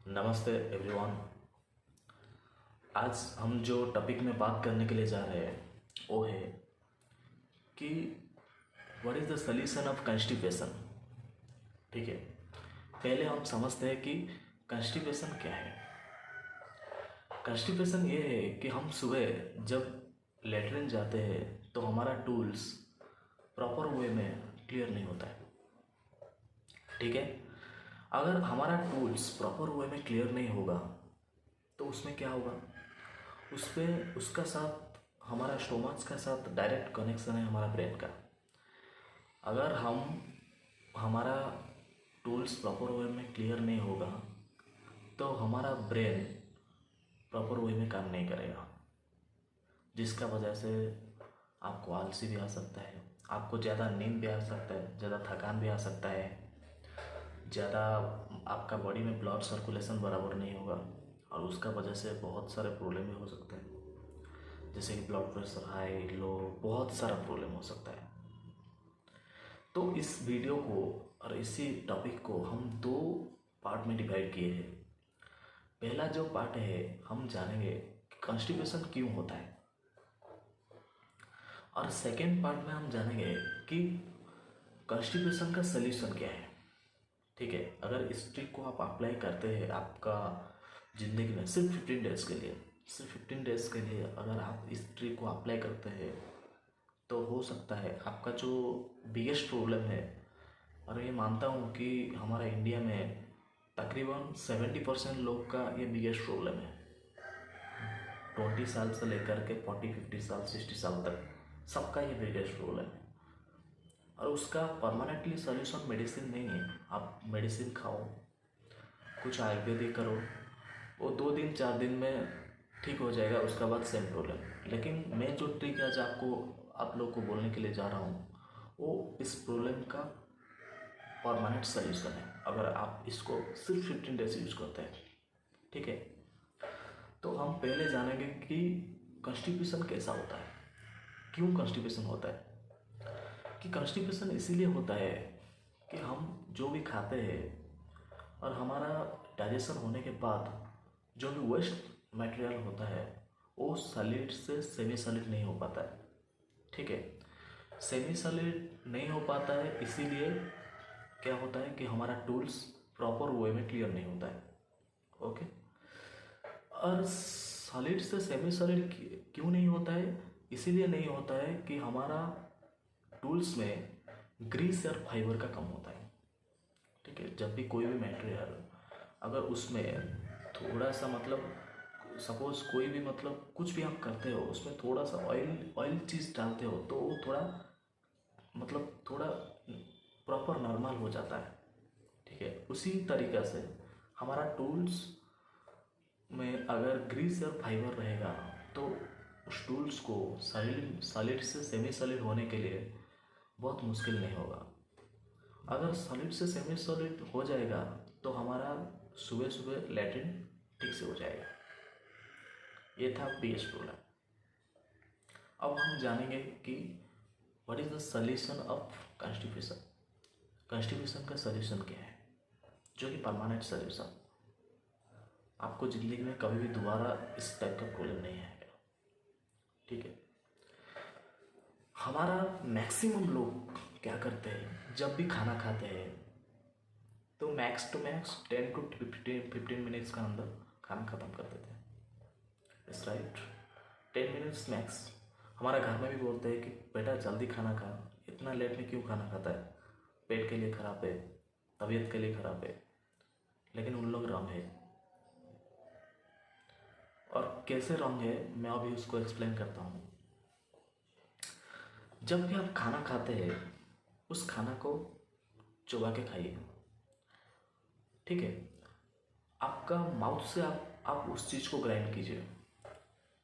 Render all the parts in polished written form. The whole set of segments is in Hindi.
नमस्ते एवरीवन। आज हम जो टॉपिक में बात करने के लिए जा रहे हैं वो है कि what is the solution of constipation. ठीक है, पहले हम समझते हैं कि कॉन्स्टिपेशन क्या है। कॉन्स्टिपेशन ये है कि हम सुबह जब लेटरिन जाते हैं तो हमारा टूल्स प्रॉपर वे में क्लियर नहीं होता है। ठीक है, अगर हमारा टूल्स प्रॉपर वे में क्लियर नहीं होगा तो उसमें क्या होगा, उस पर उसका साथ हमारा स्टोमक्स का साथ डायरेक्ट कनेक्शन है हमारा ब्रेन का। अगर हमारा टूल्स प्रॉपर वे में क्लियर नहीं होगा तो हमारा ब्रेन प्रॉपर वे में काम नहीं करेगा, जिसका वजह से आपको आलसी भी आ सकता है, आपको ज़्यादा नींद भी आ सकता है, ज़्यादा थकान भी आ सकता है, ज़्यादा आपका बॉडी में ब्लड सर्कुलेशन बराबर नहीं होगा और उसका वजह से बहुत सारे प्रॉब्लम भी हो सकते हैं, जैसे कि ब्लड प्रेशर हाई लो, बहुत सारा प्रॉब्लम हो सकता है। तो इस वीडियो को और इसी टॉपिक को हम दो पार्ट में डिवाइड किए हैं। पहला जो पार्ट है हम जानेंगे कि कॉन्स्टिपेशन क्यों होता है, और सेकेंड पार्ट में हम जानेंगे कि कॉन्स्टिपेशन का सल्यूशन क्या है। ठीक है, अगर इस ट्रिक को आप अप्लाई करते हैं आपका ज़िंदगी में सिर्फ 15 डेज़ के लिए, सिर्फ 15 डेज़ के लिए अगर आप इस ट्रिक को अप्लाई करते हैं तो हो सकता है आपका जो बिगेस्ट प्रॉब्लम है, और ये मानता हूँ कि हमारा इंडिया में तकरीबन 70% लोग का ये बिगेस्ट प्रॉब्लम है। 20 साल से लेकर के 40-50 साल 60 साल तक सबका ये बिगेस्ट प्रॉब्लम है, और उसका परमानेंटली सॉल्यूशन मेडिसिन नहीं है। आप मेडिसिन खाओ, कुछ आयुर्वेदिक करो, वो 2 दिन 4 दिन में ठीक हो जाएगा, उसका बाद सेम प्रॉब्लम। लेकिन मैं जो ट्रिक आज आप लोग को बोलने के लिए जा रहा हूँ वो इस प्रॉब्लम का परमानेंट सॉल्यूशन है, अगर आप इसको सिर्फ 15 डेज यूज करते हैं। ठीक है, तो हम पहले जानेंगे कि कॉन्स्टिपेशन कैसा होता है, क्यों कॉन्स्टिपेशन होता है। कि कॉन्स्टिपेशन इसीलिए होता है कि हम जो भी खाते हैं और हमारा डाइजेशन होने के बाद जो भी वेस्ट मटेरियल होता है वो सॉलिड से सेमी सॉलिड नहीं हो पाता है। ठीक है, सेमी सॉलिड नहीं हो पाता है, इसीलिए क्या होता है कि हमारा टूल्स प्रॉपर वे में क्लियर नहीं होता है। ओके, और सॉलिड से सेमी सॉलिड क्यों नहीं होता है, इसीलिए नहीं होता है कि हमारा टूल्स में ग्रीस और फाइबर का कम होता है। ठीक है, जब भी कोई भी मटेरियल अगर उसमें थोड़ा सा सपोज कोई भी कुछ भी आप करते हो उसमें थोड़ा सा ऑयल चीज़ डालते हो तो वो थोड़ा प्रॉपर नॉर्मल हो जाता है। ठीक है, उसी तरीक़ा से हमारा टूल्स में अगर ग्रीस और फाइबर रहेगा तो उस टूल्स को सॉलिड से सेमी सॉलिड होने के लिए बहुत मुश्किल नहीं होगा। अगर सॉलिड से सेमी सॉलिड हो जाएगा तो हमारा सुबह सुबह लैट्रिन ठीक से हो जाएगा। ये था बेस प्रॉब्लम। अब हम जानेंगे कि what is the solution of constipation. Constipation का सॉल्यूशन क्या है, जो कि परमानेंट सॉल्यूशन आपको ज़िंदगी में कभी भी दोबारा इस टाइप का प्रॉब्लम नहीं आएगा। ठीक है, हमारा मैक्सिमम लोग क्या करते हैं, जब भी खाना खाते हैं तो max to max 10 to 15 minutes का अंदर खाना ख़त्म कर देते हैं। It's right, 10 minutes max. हमारा घर में भी बोलते हैं कि बेटा जल्दी खाना खा, इतना लेट में क्यों खाना खाता है, पेट के लिए ख़राब है, तबीयत के लिए ख़राब है। लेकिन उन लोग रॉन्ग है, और कैसे रॉन्ग है मैं अभी उसको एक्सप्लेन करता हूँ। जब भी आप खाना खाते हैं उस खाना को चबा के खाइए। ठीक है, आपका माउथ से आप उस चीज़ को ग्राइंड कीजिए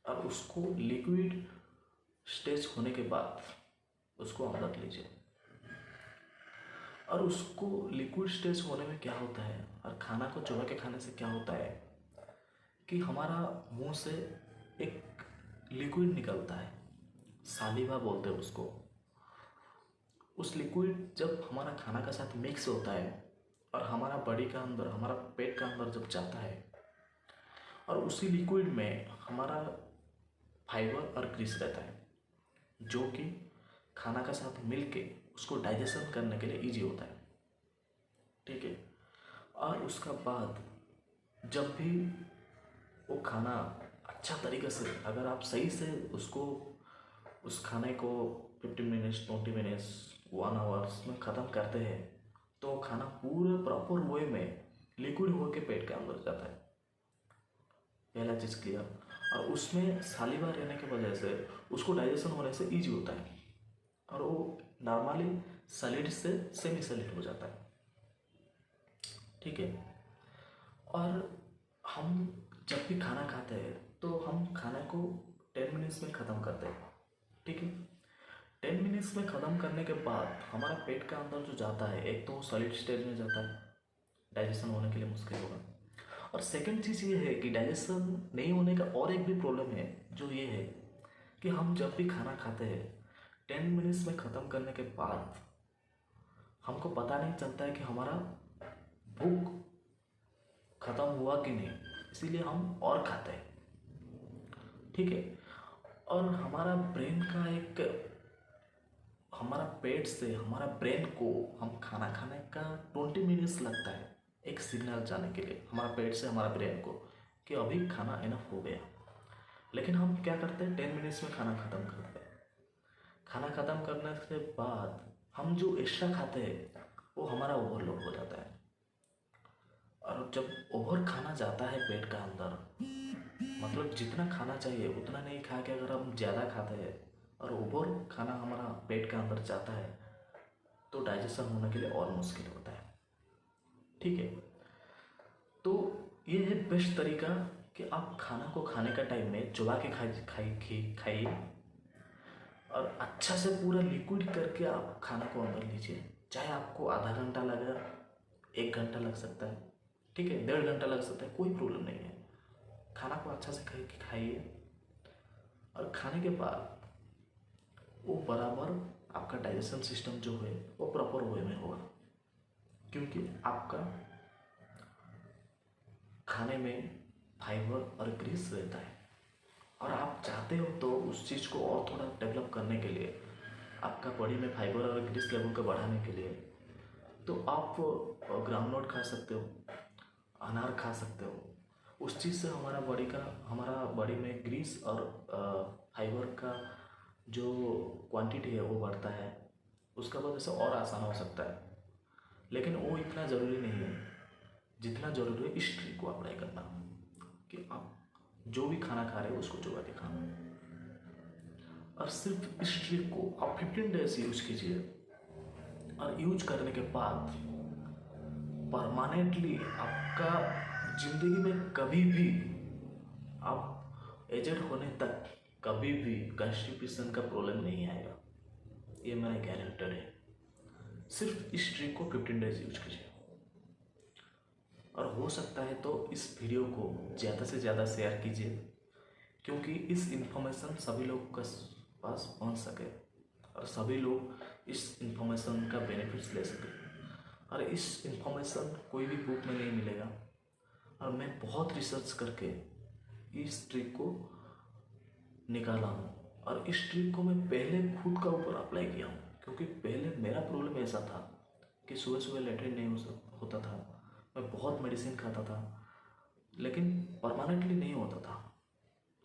और उसको लिक्विड स्टेज होने के बाद उसको अंदर लीजिए। और उसको लिक्विड स्टेज होने में क्या होता है और खाना को चबा के खाने से क्या होता है कि हमारा मुंह से एक लिक्विड निकलता है, सालिवा बोलते हैं उसको। उस लिक्विड जब हमारा खाना के साथ मिक्स होता है और हमारा बॉडी का अंदर, हमारा पेट का अंदर जब जाता है और उसी लिक्विड में हमारा फाइबर और ग्रीस रहता है जो कि खाना के साथ मिलके उसको डाइजेशन करने के लिए इजी होता है, ठीक है। और उसका बाद जब भी वो खाना अच्छा तरीके से, अगर आप सही से उसको, उस खाने को 15 मिनट्स 20 मिनट्स 1 आवर्स में ख़त्म करते हैं तो खाना पूरे प्रॉपर वे में लिक्विड होके पेट के अंदर जाता है। पहला चीज़ क्लियर। और उसमें सालिवा रहने की वजह से उसको डाइजेशन होने से ईजी होता है और वो नॉर्मली सॉलिड से सेमी सॉलिड हो जाता है, ठीक है। और हम जब भी खाना खाते हैं तो हम खाने को 10 मिनट्स में ख़त्म करते हैं, ठीक है। 10 मिनट्स में ख़त्म करने के बाद हमारा पेट का अंदर जो जाता है, एक तो सॉलिड स्टेज में जाता है, डाइजेशन होने के लिए मुश्किल होगा। और सेकंड चीज़ ये है कि डाइजेशन नहीं होने का और एक भी प्रॉब्लम है, जो ये है कि हम जब भी खाना खाते हैं 10 मिनट्स में ख़त्म करने के बाद हमको पता नहीं चलता है कि हमारा भूख ख़त्म हुआ कि नहीं, इसीलिए हम और खाते हैं, ठीक है। और हमारा ब्रेन का एक, हमारा पेट से हमारा ब्रेन को हम खाना खाने का 20 मिनट्स लगता है एक सिग्नल जाने के लिए, हमारा पेट से हमारा ब्रेन को कि अभी खाना इनफ हो गया। लेकिन हम क्या करते हैं, 10 मिनट्स में खाना ख़त्म करते हैं। खाना ख़त्म करने के बाद हम जो एक्स्ट्रा खाते हैं वो हमारा ओवरलोड हो जाता है। और जब ओवर खाना जाता है पेट का अंदर, मतलब जितना खाना चाहिए उतना नहीं खा के अगर हम ज़्यादा खाते हैं और ओवर खाना हमारा पेट के अंदर जाता है तो डाइजेशन होने के लिए और मुश्किल होता है, ठीक है। तो ये है बेस्ट तरीका कि आप खाना को खाने का टाइम में चबा के खाइए और अच्छा से पूरा लिक्विड करके आप खाना को अंदर लीजिए। चाहे आपको आधा घंटा लगे, 1 घंटा लग सकता है, ठीक है, 1.5 घंटा लग सकता है, कोई प्रॉब्लम नहीं है। खाना को अच्छा से खाइए और खाने के बाद वो बराबर आपका डाइजेशन सिस्टम जो है वो प्रॉपर वे में होगा, क्योंकि आपका खाने में फाइबर और ग्रीस रहता है। और आप चाहते हो तो उस चीज़ को और थोड़ा डेवलप करने के लिए, आपका बॉडी में फाइबर और ग्रीस लेवल को बढ़ाने के लिए, तो आप ग्राउंडनट खा सकते हो, अनार खा सकते हो। उस चीज़ से हमारा बॉडी में ग्रीस और फाइबर का जो क्वांटिटी है वो बढ़ता है, उसका वजह से और आसान हो सकता है। लेकिन वो इतना ज़रूरी नहीं है जितना ज़रूरी है इस ट्रिक को अप्लाई करना, कि आप जो भी खाना खा रहे हो उसको चबा के खाना। और सिर्फ इस ट्रिक को आप 15 डेज यूज कीजिए और यूज करने के बाद परमानेंटली आपका ज़िंदगी में कभी भी, आप एजेड होने तक कभी भी कॉन्स्टिपेशन का प्रॉब्लम नहीं आएगा, ये मेरा गारंटेड है। सिर्फ इस ट्रिक को 15 डेज यूज कीजिए। और हो सकता है तो इस वीडियो को ज़्यादा से ज़्यादा शेयर कीजिए, क्योंकि इस इंफॉर्मेशन सभी लोग के पास पहुंच सके और सभी लोग इस इंफॉर्मेशन का बेनिफिट्स ले सके। और इस इंफॉर्मेशन कोई भी बुक में नहीं मिलेगा, और मैं बहुत रिसर्च करके इस ट्रिक को निकाला हूँ। और इस ट्रिक को मैं पहले खुद का ऊपर अप्लाई किया हूँ, क्योंकि पहले मेरा प्रॉब्लम ऐसा था कि सुबह सुबह लेटरिन नहीं होता था, मैं बहुत मेडिसिन खाता था लेकिन परमानेंटली नहीं होता था।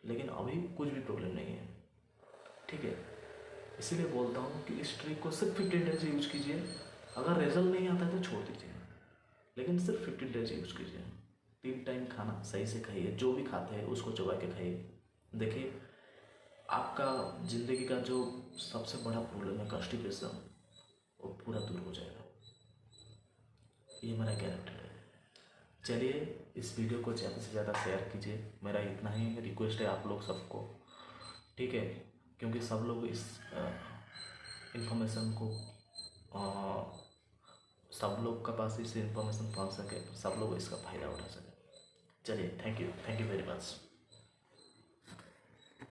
लेकिन अभी कुछ भी प्रॉब्लम नहीं है, ठीक है। इसीलिए बोलता हूँ कि इस ट्रिक को सिर्फ 15 डेज यूज कीजिए। अगर रिजल्ट नहीं आता है तो छोड़ दीजिए, लेकिन सिर्फ 15 डेज यूज कीजिए। 3 टाइम खाना सही से खाइए, जो भी खाते हैं उसको चबा के खाइए। देखिए आपका ज़िंदगी का जो सबसे बड़ा प्रॉब्लम है कॉन्स्टिपेशन, वो पूरा दूर हो जाएगा, ये मेरा गारंटी है। चलिए इस वीडियो को ज़्यादा से ज़्यादा शेयर कीजिए, मेरा इतना ही रिक्वेस्ट है आप लोग सबको, ठीक है। क्योंकि सब लोग इस इंफॉर्मेशन को सब लोग के पास इस इंफॉर्मेशन पहुंच सके, सब लोग इसका फ़ायदा उठा सके। चलिए थैंक यू वेरी मच।